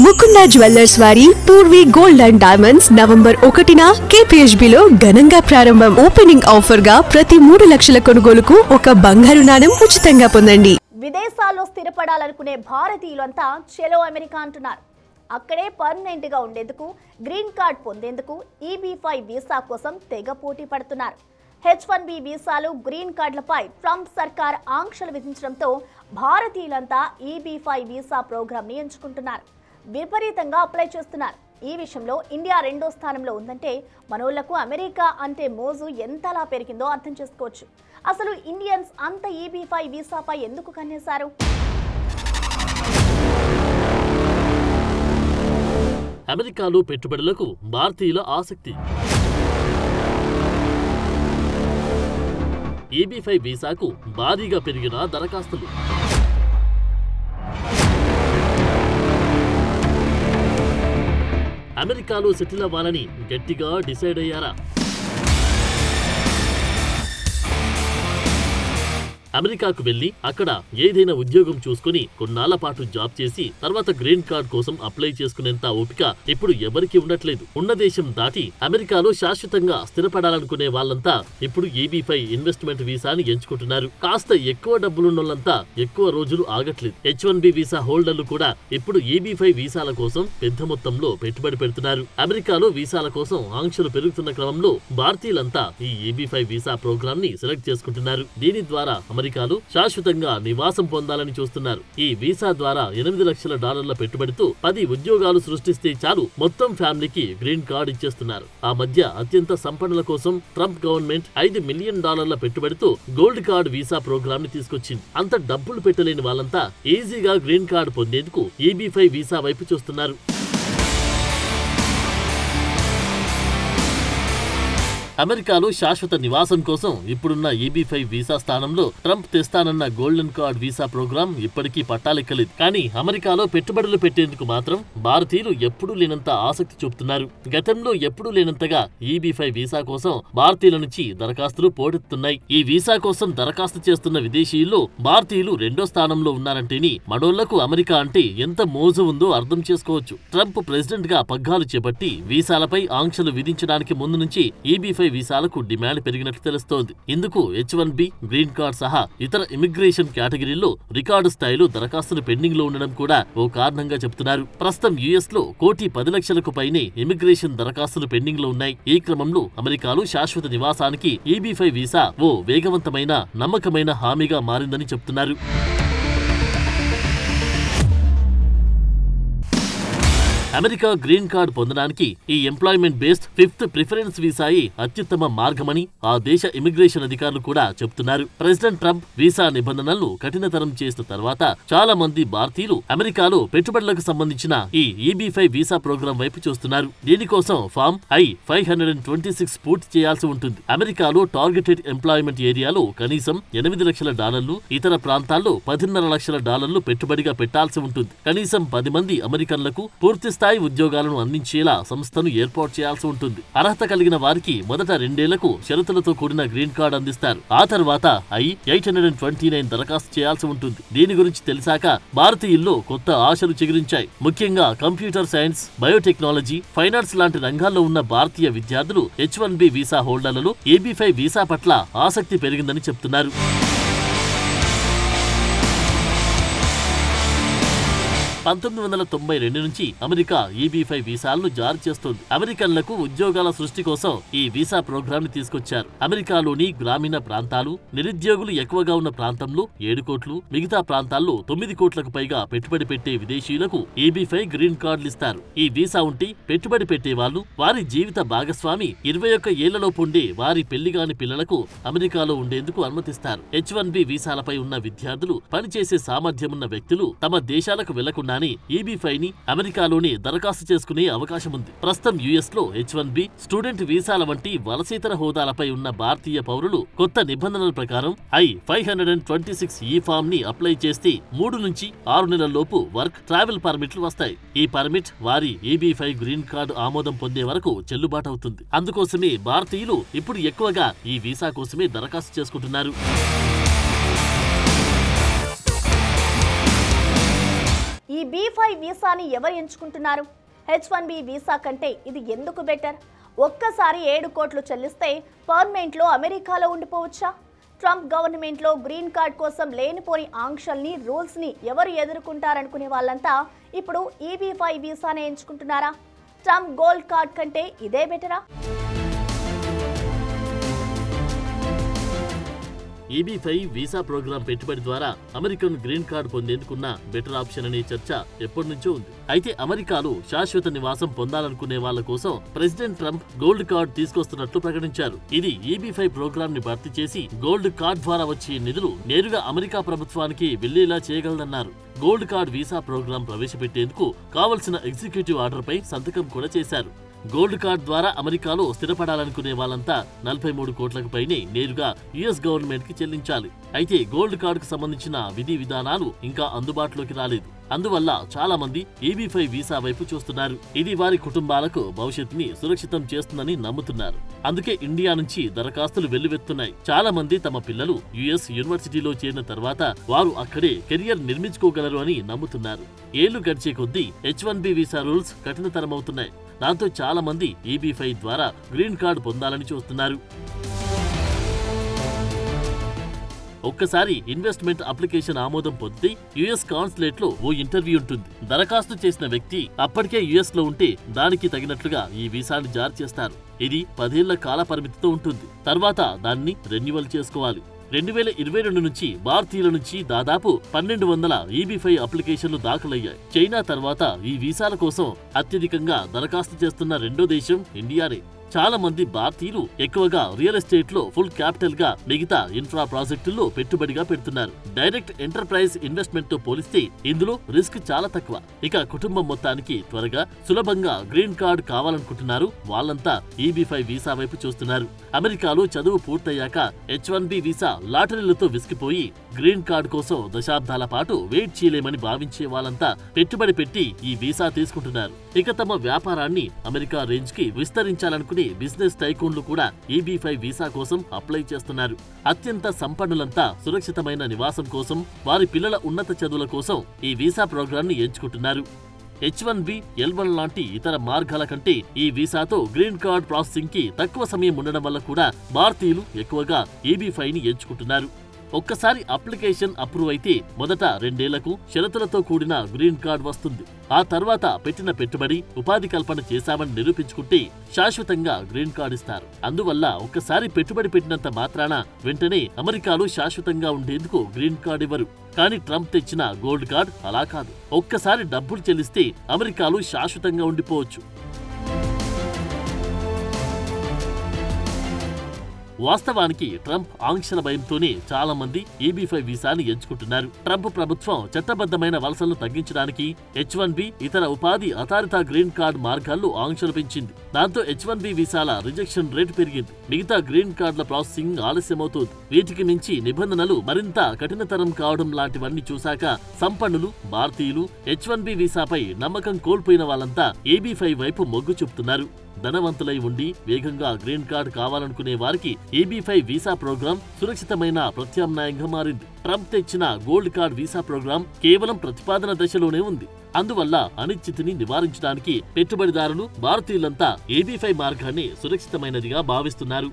Mukunda jewellers వారి Purvi gold and diamonds November 1న KPHB లో ఘనంగా ప్రారంభం. ఓపెనింగ్ ఆఫర్ గా ప్రతి 3 లక్షల కొనుగోలుకు ఒక బంగారు నాణెం ఉచితంగా పొందండి. విదేశాల్లో స్థిరపడాలనుకునే భారతీయులంతా చెలో అమెరికా అంటున్నారు. అక్కడే పర్మనెంట్ గా ఉండేందుకు గ్రీన్ కార్డ్ పొందేందుకు EB5 వీసా కోసం తెగ పోటీ పడుతున్నారు. H1B వీసాలు గ్రీన్ కార్డులపై ట్రంప్ సర్కార్ ఆంక్షలు విధించడంతో భారతీయులంతా EB5 వీసా ప్రోగ్రామ్ ని ఎంచుకుంటున్నారు. విపరీతంగా అప్లై చేస్తున్నారు. ఈ విషయంలో ఇండియా 2వ స్థానంలో ఉందంటే మనోళ్లకు అమెరికా అంటే మోజు ఎంతలా పెరిగిందో అర్థం చేసుకోవచ్చు. అసలు ఇండియన్స్ అంత EB5 వీసాపై ఎందుకు కన్నేశారు? అమెరికాలో పెట్టుబడులకు భారతీయుల ఆసక్తి. EB5 వీసాకు భారీగా పెరిగిన దరఖాస్తులు. అమెరికాలో సెటిల్ అవ్వాలని గట్టిగా డిసైడ్ అయ్యారా? అమెరికాకు వెళ్లి అక్కడ ఏదైనా ఉద్యోగం చూసుకుని కొన్నాళ్ల పాటు జాబ్ చేసి తర్వాత గ్రీన్ కార్డ్ కోసం అప్లై చేసుకునేంత ఓపిక ఇప్పుడు ఎవరికి ఉండట్లేదు. ఉన్న దేశం దాటి అమెరికాలో శాశ్వతంగా స్థిరపడాలనుకునే వాళ్ళంతా ఇప్పుడు EB5 ఇన్వెస్ట్మెంట్ వీసాని ఎంచుకుంటున్నారు. కాస్త ఎక్కువ డబ్బులున్నోళ్ళంతా ఎక్కువ రోజులు ఆగట్లేదు. H1B వీసా హోల్డర్లు కూడా ఇప్పుడు EB5 వీసాల కోసం పెద్ద మొత్తంలో పెట్టుబడి పెడుతున్నారు. అమెరికాలో వీసాల కోసం ఆంక్షలు పెరుగుతున్న క్రమంలో భారతీయులంతా ఈ EB5 వీసా ప్రోగ్రామ్ ని సెలెక్ట్ చేసుకుంటున్నారు. దీని ద్వారా అమెరికాలో శాశ్వతంగా నివాసం పొందాలని చూస్తున్నారు. ఈ వీసా ద్వారా $8 లక్షల పెట్టుబడితో 10 ఉద్యోగాలు సృష్టిస్తే చాలు మొత్తం ఫ్యామిలీకి గ్రీన్ కార్డ్ ఇచ్చేస్తున్నారు. ఆ మధ్య అత్యంత సంపన్నుల కోసం ట్రంప్ గవర్నమెంట్ $5 మిలియన్ పెట్టుబడితో గోల్డ్ కార్డ్ వీసా ప్రోగ్రామ్ ని తీసుకొచ్చింది. అంత డబ్బులు పెట్టలేని వాళ్ళంతా ఈజీగా గ్రీన్ కార్డ్ పొందేందుకు EB5 వీసా వైపు చూస్తున్నారు. అమెరికాలో శాశ్వత నివాసం కోసం ఇప్పుడున్న EB5 వీసా స్థానంలో ట్రంప్ తెస్తానన్న గోల్డెన్ కార్డ్ వీసా ప్రోగ్రాం ఇప్పటికీ పట్టాలెక్కలేదు. కానీ అమెరికాలో పెట్టుబడులు పెట్టేందుకు మాత్రం భారతీయులు ఎప్పుడూ లేనంత ఆసక్తి చూపుతున్నారు. గతంలో ఎప్పుడూ లేనంతగా EB5 వీసా కోసం భారతీయుల నుంచి దరఖాస్తులు పోటెత్తుతున్నాయి. ఈ వీసా కోసం దరఖాస్తు చేస్తున్న విదేశీయుల్లో భారతీయులు 2వ స్థానంలో ఉన్నారంటేని మనోళ్లకు అమెరికా అంటే ఎంత మోజు ఉందో అర్థం చేసుకోవచ్చు. ట్రంప్ ప్రెసిడెంట్ గా పగ్గాలు చేపట్టి వీసాలపై ఆంక్షలు విధించడానికి ముందు నుంచి EB5 వీసాలకు డిమాండ్ పెరిగినట్లు తెలుస్తోంది. ఇందుకు H1B, గ్రీన్ కార్డ్ సహా ఇతర ఇమిగ్రేషన్ కేటగిరీల్లో రికార్డు స్థాయిలో దరఖాస్తులు పెండింగ్ లో ఉండడం కూడా ఓ కారణంగా చెబుతున్నారు. ప్రస్తుతం US లో 1,10,00,000కు పైనే ఇమిగ్రేషన్ దరఖాస్తులు పెండింగ్ లో ఉన్నాయి. ఈ క్రమంలో అమెరికాలో శాశ్వత నివాసానికి EB5 వీసా ఓ వేగవంతమైన నమ్మకమైన హామీగా మారిందని చెబుతున్నారు. అమెరికా గ్రీన్ కార్డ్ పొందడానికి ఈ ఎంప్లాయ్మెంట్ బేస్డ్ 5th ప్రిఫరెన్స్ వీసాయే అత్యుత్తమ మార్గమని ఆ దేశ ఇమిగ్రేషన్ అధికారులు కూడా చెబుతున్నారు. ప్రెసిడెంట్ ట్రంప్ వీసా నిబంధనలను కఠినతరం చేసిన తర్వాత చాలా మంది భారతీయులు అమెరికాలో పెట్టుబడులకు సంబంధించిన ఈ EB5 వీసా ప్రోగ్రాం వైపు చూస్తున్నారు. దీనికోసం ఫామ్ I-526 పూర్తి చేయాల్సి ఉంటుంది. అమెరికాలో టార్గెటెడ్ ఎంప్లాయ్మెంట్ ఏరియాలో కనీసం $8 లక్షల, ఇతర ప్రాంతాల్లో $10.5 లక్షల పెట్టుబడిగా పెట్టాల్సి ఉంటుంది. కనీసం 10 మంది అమెరికన్లకు పూర్తి స్థాయి ఉద్యోగాలను అందించేలా సంస్థను ఏర్పాటు చేయాల్సి ఉంటుంది. అర్హత కలిగిన వారికి మొదట 2 ఏళ్లకు షరతులతో కూడిన గ్రీన్ కార్డ్ అందిస్తారు. ఆ తర్వాత I-829 దరఖాస్తు చేయాల్సి ఉంటుంది. దీని గురించి తెలిసాక భారతీయుల్లో కొత్త ఆశలు చిగురించాయి. ముఖ్యంగా కంప్యూటర్ సైన్స్, బయోటెక్నాలజీ, ఫైనాన్స్ లాంటి రంగాల్లో ఉన్న భారతీయ విద్యార్థులు H1B వీసా హోల్డర్లలో EB5 వీసా పట్ల ఆసక్తి పెరిగిందని చెప్తున్నారు. 1992 నుంచి అమెరికా EB5 వీసాలను జారీ చేస్తోంది. అమెరికన్లకు ఉద్యోగాల సృష్టి కోసం ఈ వీసా ప్రోగ్రామ్ ని తీసుకొచ్చారు. అమెరికాలోని గ్రామీణ ప్రాంతాలు, నిరుద్యోగులు ఎక్కువగా ఉన్న ప్రాంతంలో 7 కోట్లు, మిగతా ప్రాంతాల్లో 9 కోట్లకు పైగా పెట్టుబడి పెట్టే విదేశీయులకు EB5 గ్రీన్ కార్డులు ఇస్తారు. ఈ వీసా ఉంటే పెట్టుబడి పెట్టే వాళ్ళు వారి జీవిత భాగస్వామి 21 ఏళ్లలోపు ఉండే వారి పెళ్లిగాని పిల్లలకు అమెరికాలో ఉండేందుకు అనుమతిస్తారు. H1B వీసాలపై ఉన్న విద్యార్థులు, పనిచేసే సామర్థ్యమున్న వ్యక్తులు తమ దేశాలకు వెళ్లకుండా EB5 ని అమెరికాలోనే దరఖాస్తు చేసుకునే అవకాశం ఉంది. ప్రస్తుతం US లో H1B, స్టూడెంట్ వీసాల వంటి వలసేతర హోదాలపై ఉన్న భారతీయ పౌరులు కొత్త నిబంధనల ప్రకారం I-526 ఈ ఫామ్ ని అప్లై చేస్తే 3 నుంచి 6 నెలల లోపు వర్క్ ట్రావెల్ పర్మిట్లు వస్తాయి. ఈ పర్మిట్ వారి EB5 గ్రీన్ కార్డు ఆమోదం పొందే వరకు చెల్లుబాటు అవుతుంది. అందుకోసమే భారతీయులు ఇప్పుడు ఎక్కువగా ఈ వీసా కోసమే దరఖాస్తు చేసుకుంటున్నారు. ఈ B5 వీసాని ఎవరు ఎంచుకుంటున్నారు? H1B వీసా కంటే ఇది ఎందుకు బెటర్? ఒక్కసారి 7 కోట్లు చెల్లిస్తే పర్మనెంట్లో అమెరికాలో ఉండిపోవచ్చా? ట్రంప్ గవర్నమెంట్లో గ్రీన్ కార్డ్ కోసం లేనిపోని ఆంక్షల్ని, రూల్స్ని ఎవరు ఎదుర్కొంటారనుకునే వాళ్ళంతా ఇప్పుడు EB5 వీసానే ఎంచుకుంటున్నారా? ట్రంప్ గోల్డ్ కార్డ్ కంటే ఇదే బెటరా? EB5 వీసా ప్రోగ్రాం పెట్టుబడి ద్వారా అమెరికన్ గ్రీన్ కార్డ్ పొందేందుకున్న బెటర్ ఆప్షన్ అనే చర్చ ఎప్పటి నుంచో ఉంది. అయితే అమెరికాలో శాశ్వత నివాసం పొందాలనుకునే వాళ్ళ కోసం ప్రెసిడెంట్ ట్రంప్ గోల్డ్ కార్డ్ తీసుకొస్తున్నట్లు ప్రకటించారు. ఇది EB5 ప్రోగ్రాం ని భర్తీ చేసి గోల్డ్ కార్డ్ ద్వారా వచ్చే నిధులు నేరుగా అమెరికా ప్రభుత్వానికి వెళ్లేలా చేయగలదన్నారు. గోల్డ్ కార్డ్ వీసా ప్రోగ్రాం ప్రవేశపెట్టేందుకు కావలసిన ఎగ్జిక్యూటివ్ ఆర్డర్ పై సంతకం కూడా చేశారు. గోల్డ్ కార్డ్ ద్వారా అమెరికాలో స్థిరపడాలనుకునే వాళ్ళంతా 43 కోట్లకు పైనే నేరుగా US గవర్నమెంట్ కి చెల్లించాలి. అయితే గోల్డ్ కార్డ్ కు సంబంధించిన విధి విధానాలు ఇంకా అందుబాటులోకి రాలేదు. అందువల్ల చాలా మంది EB5 వీసా వైపు చూస్తున్నారు. ఇది వారి కుటుంబాలకు భవిష్యత్తుని సురక్షితం చేస్తుందని నమ్ముతున్నారు. అందుకే ఇండియా నుంచి దరఖాస్తులు వెల్లువెత్తున్నాయి. చాలా మంది తమ పిల్లలు US యూనివర్సిటీలో చేరిన తర్వాత వారు అక్కడే కెరియర్ నిర్మించుకోగలరు అని నమ్ముతున్నారు. ఏళ్లు గడిచే కొద్దీ H1B వీసా రూల్స్ కఠినతరమవుతున్నాయి. దాంతో చాలా మంది EB5 ద్వారా గ్రీన్ కార్డ్ పొందాలని చూస్తున్నారు. ఒక్కసారి ఇన్వెస్ట్మెంట్ అప్లికేషన్ ఆమోదం పొందితే US కాన్సులేట్ లో ఓ ఇంటర్వ్యూ ఉంటుంది. దరఖాస్తు చేసిన వ్యక్తి అప్పటికే US లో ఉంటే దానికి తగినట్లుగా ఈ వీసాని జారీ చేస్తారు. ఇది 10 ఏళ్ల కాల పరిమితితో ఉంటుంది. తర్వాత దాన్ని రెన్యువల్ చేసుకోవాలి. 2022 నుంచి భారతీయుల నుంచి దాదాపు 1200 EB5 అప్లికేషన్లు దాఖలయ్యాయి. చైనా తర్వాత ఈ వీసాల కోసం అత్యధికంగా దరఖాస్తు చేస్తున్న రెండో దేశం ఇండియానే. చాలా మంది భారతీయులు ఎక్కువగా రియల్ ఎస్టేట్ లో ఫుల్ క్యాపిటల్ గా మిగతా ఇన్ఫ్రా ప్రాజెక్టుల్లో పెట్టుబడిగా పెడుతున్నారు. డైరెక్ట్ ఎంటర్ప్రైజ్ ఇన్వెస్ట్మెంట్ తో పోలిస్తే ఇందులో రిస్క్ చాలా తక్కువ. ఇక కుటుంబం మొత్తానికి త్వరగా సులభంగా గ్రీన్ కార్డ్ కావాలనుకుంటున్నారు వాళ్ళంతా EB5 వీసా వైపు చూస్తున్నారు. అమెరికాలో చదువు పూర్తయ్యాక H1B వీసా లాటరీలతో విసిగిపోయి గ్రీన్ కార్డ్ కోసం దశాబ్దాల పాటు వెయిట్ చేయలేమని భావించే వాళ్ళంతా పెట్టుబడి పెట్టి ఈ వీసా తీసుకుంటున్నారు. ఇక తమ వ్యాపారాన్ని అమెరికా రేంజ్ కి విస్తరించాలనుకునే బిజినెస్ టైకూన్లు కూడా EB5 వీసా కోసం అప్లై చేస్తున్నారు. అత్యంత సంపన్నులంతా సురక్షితమైన నివాసం కోసం, వారి పిల్లల ఉన్నత చదువుల కోసం ఈ వీసా ప్రోగ్రామ్ ని ఎంచుకుంటున్నారు. H1B, L1 లాంటి ఇతర మార్గాల కంటే ఈ వీసాతో గ్రీన్ కార్డ్ ప్రాసెసింగ్ కి తక్కువ సమయం ఉండడం వల్ల కూడా భారతీయులు ఎక్కువగా EB5 ని ఎంచుకుంటున్నారు. ఒక్కసారి అప్లికేషన్ అప్రూవ్ అయితే మొదట 2 ఏళ్లకు షరతులతో కూడిన గ్రీన్ కార్డ్ వస్తుంది. ఆ తర్వాత పెట్టిన పెట్టుబడి, ఉపాధి కల్పన చేశామని నిరూపించుకుంటే శాశ్వతంగా గ్రీన్ కార్డ్ ఇస్తారు. అందువల్ల ఒక్కసారి పెట్టుబడి పెట్టినంత మాత్రాన వెంటనే అమెరికాలో శాశ్వతంగా ఉండేందుకు గ్రీన్ కార్డ్ ఇవ్వరు. కానీ ట్రంప్ తెచ్చిన గోల్డ్ కార్డ్ అలా కాదు. ఒక్కసారి డబ్బులు చెల్లిస్తే అమెరికాలో శాశ్వతంగా ఉండిపోవచ్చు. వాస్తవానికి ట్రంప్ ఆంక్షల భయంతోనే చాలా మంది EB5 వీసాని ఎంచుకుంటున్నారు. ట్రంప్ ప్రభుత్వం చట్టబద్ధమైన వలసలను తగ్గించడానికి H1B, ఇతర ఉపాధి ఆధారిత గ్రీన్ కార్డ్ మార్గాల్లో ఆంక్షలు పెంచింది. దాంతో H1B వీసాల రిజెక్షన్ రేటు పెరిగింది. మిగతా గ్రీన్ కార్డుల ప్రాసెసింగ్ ఆలస్యమవుతోంది. వీటికి మించి నిబంధనలు మరింత కఠినతరం కావడం లాంటివన్నీ చూశాక సంపన్నులు, భారతీయులు H1B వీసాపై నమ్మకం కోల్పోయిన వాళ్ళంతా EB5 వైపు మొగ్గు చూపుతున్నారు. ధనవంతులై ఉండి వేగంగా గ్రీన్ కార్డ్ కావాలనుకునే వారికి EB5 వీసా ప్రోగ్రాం సురక్షితమైన ప్రత్యామ్నాయంగా మారింది. ట్రంప్ తెచ్చిన గోల్డ్ కార్డ్ వీసా ప్రోగ్రాం కేవలం ప్రతిపాదన దశలోనే ఉంది. అందువల్ల అనిశ్చితిని నివారించడానికి పెట్టుబడిదారులు, భారతీయులంతా EB5 మార్గాన్ని సురక్షితమైనదిగా భావిస్తున్నారు.